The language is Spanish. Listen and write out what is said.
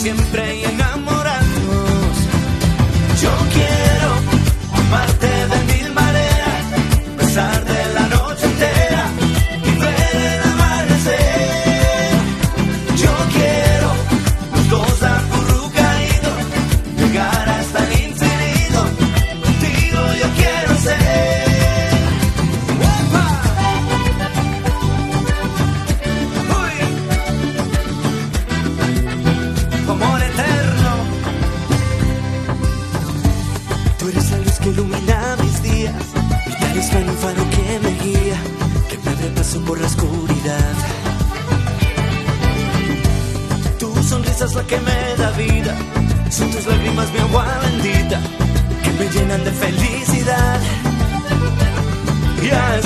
siempre y enamorarnos. Yo quiero amarte de mil maneras, besar de la noche entera y ver el amanecer. Yo quiero los dos acurrucaditos, llegar hasta el infinito. Contigo yo quiero ser. Amor eterno, tú eres la luz que ilumina mis días, mi talismán, un faro que me guía, que me abre paso por la oscuridad. Tu sonrisa es la que me da vida, son tus lágrimas mi agua bendita, que me llenan de felicidad. Y así